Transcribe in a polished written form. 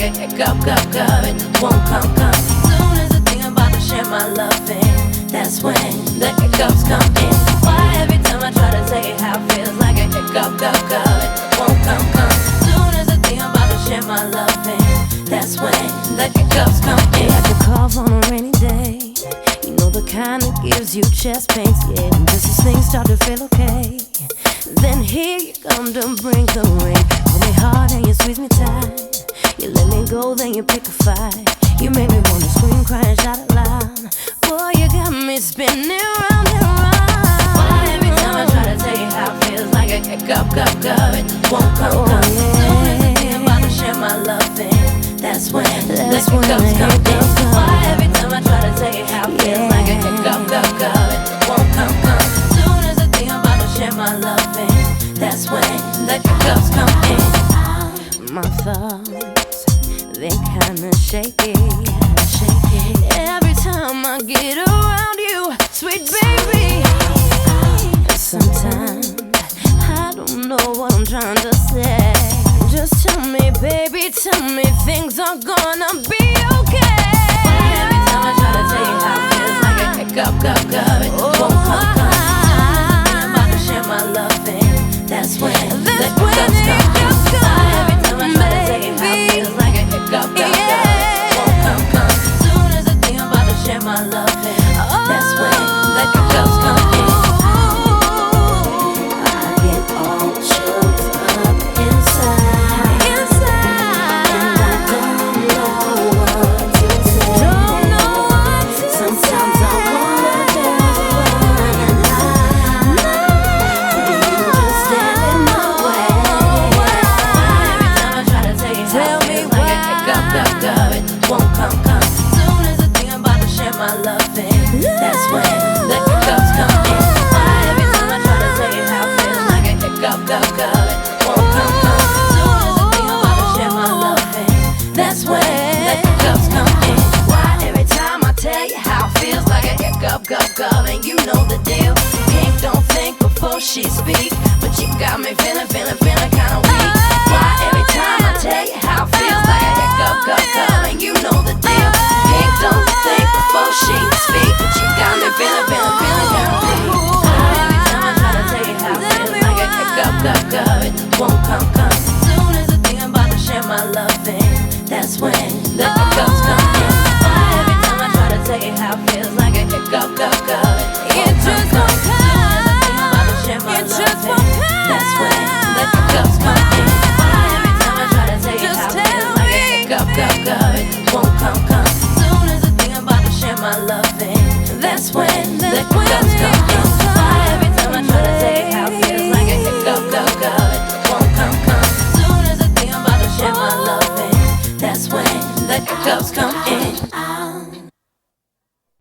a hiccup, it won't come. Soon as I think I'm about to share my loving, that's when the hiccups come in. Why every time I try to tell you how it feels like a hiccup, it won't come. Soon as I think I'm about to share my loving, that's when the hiccups come in. Like a cough on a rainy day, you know the kind that gives you chest pains, yeah. And just as things start to feel okay, then here you come to bring the rain. Hold me hard and you squeeze me tight. You let me go, then you pick a fight. You make me wanna scream, cry, and shout it loud. Boy, you got me spinning round and round. Why every time I try to tell you how it feels like a hiccup, it won't come. Soon as I think I'm about to share my loving, that's when the hiccups come in. Why every time I try to tell you how it feels like a hiccup, it won't come. Soon as I think I'm about to share my loving, that's when the hiccups come in. My thoughts, they kinda shaky. Every time I get around you, sweet baby. Sometimes I don't know what I'm trying to say. Just tell me, baby, tell me things are gonna be okay. Every time I try to tell you how it feels like a hiccup, it won't come. I'm about to share my loving, that's when the hiccups come in. Every time I try to tell you how it feels like a hiccup, it won't come. Soon as I think I'm about to share my loving, that's when the hiccups come in. I get all choked up inside, and I don't know what to say. Sometimes I wonder if there's a way, and you just stand in my way. Every time I try to tell you how it feels like a hiccup, it won't come. Soon as I think I'm about to share my loving, that's when the hiccups come in. Every time I try to tell you how it feels like a hiccup, it won't come. Soon as I think I'm about to share my loving, that's when the hiccups come in. Why every time I tell you how it feels like a hiccup, and you know the deal. Pink don't think before she speak, but you got me feeling kinda weak. Why every time I tell you how it feels like a hiccup, and you know the deal. Pink don't think before she speak, but you got me feeling kinda weak. Every time I try to tell you how it feels like a hiccup, it won't come. Soon as I think I'm about to share my loving, that's when the hiccups come in. Why every time I try to tell you how it feels like a hiccup, it It just won't won't come. Soon as I think I'm about to share my It just loving, won't come. that's when